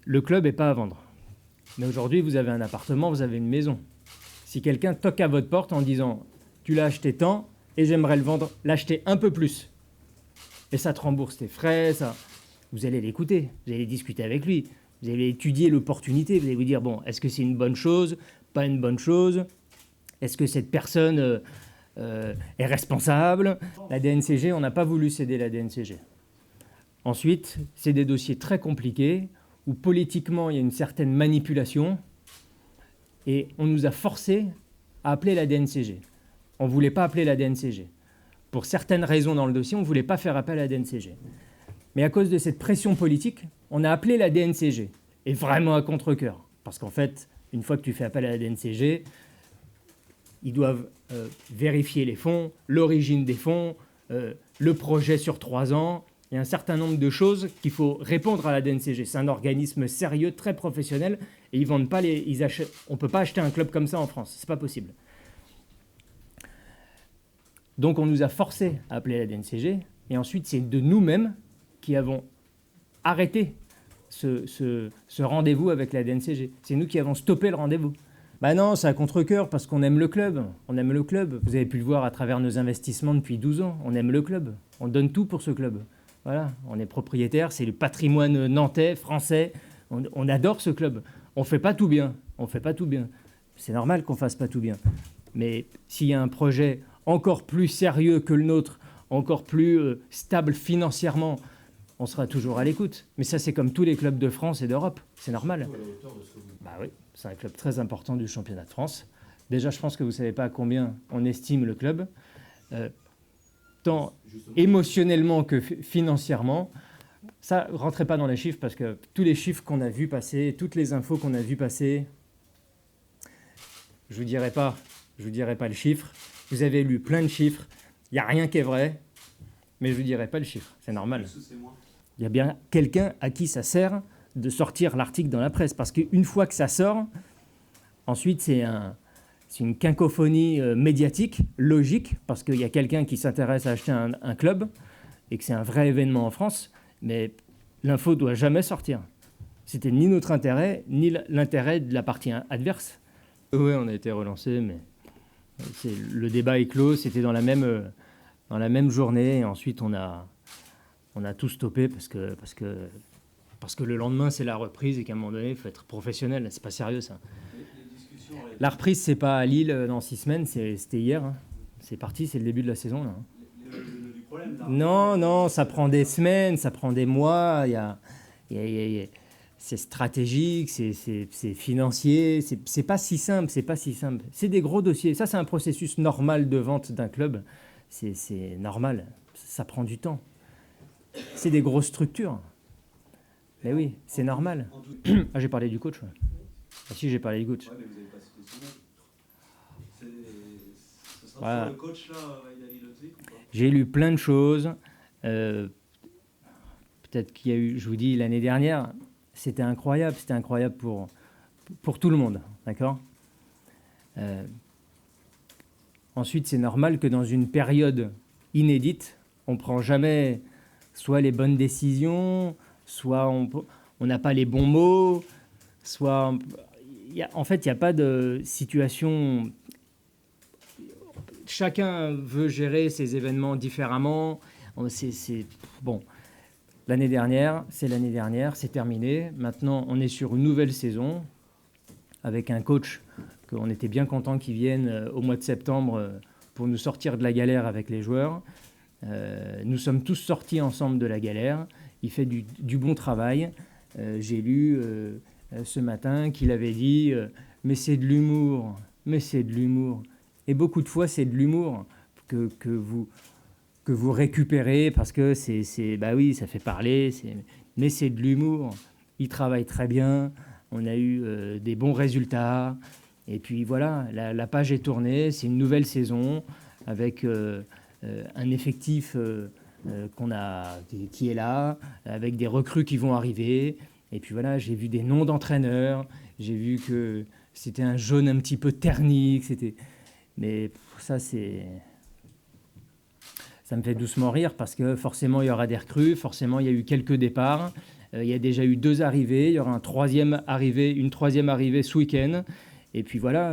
Le club n'est pas à vendre. Mais aujourd'hui, vous avez un appartement, vous avez une maison. Si quelqu'un toque à votre porte en disant « tu l'as acheté tant et j'aimerais le vendre, l'acheter un peu plus », et ça te rembourse tes frais, ça, vous allez l'écouter, vous allez discuter avec lui, vous allez étudier l'opportunité, vous allez vous dire « bon, est-ce que c'est une bonne chose, pas une bonne chose ? Est-ce que cette personne est responsable ?» La DNCG, on n'a pas voulu céder la DNCG. Ensuite, c'est des dossiers très compliqués où politiquement il y a une certaine manipulation et on nous a forcés à appeler la DNCG. On ne voulait pas appeler la DNCG. Pour certaines raisons dans le dossier, on ne voulait pas faire appel à la DNCG. Mais à cause de cette pression politique, on a appelé la DNCG. Et vraiment à contre-cœur. Parce qu'en fait, une fois que tu fais appel à la DNCG, ils doivent vérifier les fonds, l'origine des fonds, le projet sur 3 ans. Il y a un certain nombre de choses qu'il faut répondre à la DNCG. C'est un organisme sérieux, très professionnel, et ils vendent pas on ne peut pas acheter un club comme ça en France. C'est pas possible. Donc on nous a forcés à appeler la DNCG, et ensuite c'est de nous-mêmes qui avons arrêté ce rendez-vous avec la DNCG. C'est nous qui avons stoppé le rendez-vous. Ben non, c'est à contre-cœur parce qu'on aime le club. On aime le club. Vous avez pu le voir à travers nos investissements depuis 12 ans. On aime le club. On donne tout pour ce club. Voilà, on est propriétaire, c'est le patrimoine nantais, français. On adore ce club. On ne fait pas tout bien. On fait pas tout bien. C'est normal qu'on ne fasse pas tout bien. Mais s'il y a un projet encore plus sérieux que le nôtre, encore plus stable financièrement, on sera toujours à l'écoute. Mais ça, c'est comme tous les clubs de France et d'Europe. C'est normal. Bah oui, c'est un club très important du championnat de France. Déjà, je pense que vous ne savez pas à combien on estime le club, tant émotionnellement que financièrement. Ça, ne rentrez pas dans les chiffres parce que tous les chiffres qu'on a vus passer, toutes les infos qu'on a vues passer, je ne vous dirai pas le chiffre. Vous avez lu plein de chiffres. Il n'y a rien qui est vrai, mais je ne vous dirai pas le chiffre. C'est normal. Il y a bien quelqu'un à qui ça sert de sortir l'article dans la presse. Parce qu'une fois que ça sort, ensuite, c'est une cacophonie médiatique, logique, parce qu'il y a quelqu'un qui s'intéresse à acheter un club et que c'est un vrai événement en France, mais l'info ne doit jamais sortir. C'était ni notre intérêt, ni l'intérêt de la partie adverse. Oui, on a été relancé, mais le débat est clos. C'était dans la même journée. Et ensuite, on a tout stoppé parce que le lendemain, c'est la reprise et qu'à un moment donné, il faut être professionnel. C'est pas sérieux, ça. La reprise, c'est pas à Lille dans 6 semaines, c'était hier. Hein. C'est parti, c'est le début de la saison. Là. Du problème, là. Non, ça prend des semaines, ça prend des mois. C'est stratégique, c'est financier. C'est pas si simple, C'est des gros dossiers. Ça, c'est un processus normal de vente d'un club. C'est normal. Ça prend du temps. C'est des grosses structures. Mais oui, c'est normal. Ah, j'ai parlé du coach. Ouais. Ah si, j'ai parlé du coach. Ouais, mais vous n'avez pas cité son nom. Ce sera Voilà. sur le coach, là, Vaidali Lodzic ou pas ? J'ai lu plein de choses. Peut-être qu'il y a eu, je vous dis, l'année dernière, c'était incroyable pour tout le monde. D'accord ? Ensuite, c'est normal que dans une période inédite, on ne prend jamais soit les bonnes décisions, soit on n'a pas les bons mots, soit... En fait, il n'y a pas de situation... Chacun veut gérer ses événements différemment. Bon, l'année dernière, c'est terminé. Maintenant, on est sur une nouvelle saison avec un coach qu'on était bien content qu'il vienne au mois de septembre pour nous sortir de la galère avec les joueurs. Nous sommes tous sortis ensemble de la galère. Il fait du bon travail. J'ai lu ce matin qu'il avait dit mais c'est de l'humour, Et beaucoup de fois, c'est de l'humour que vous récupérez parce que bah oui, ça fait parler. Mais c'est de l'humour. Il travaille très bien. On a eu des bons résultats. Et puis voilà, la page est tournée. C'est une nouvelle saison avec un effectif qui est là, avec des recrues qui vont arriver. Et puis voilà, j'ai vu des noms d'entraîneurs. J'ai vu que c'était un jaune un petit peu terni. Mais ça me fait doucement rire parce que forcément, il y aura des recrues. Forcément, il y a eu quelques départs. Il y a déjà eu 2 arrivées, il y aura une troisième arrivée ce week-end. Et puis voilà.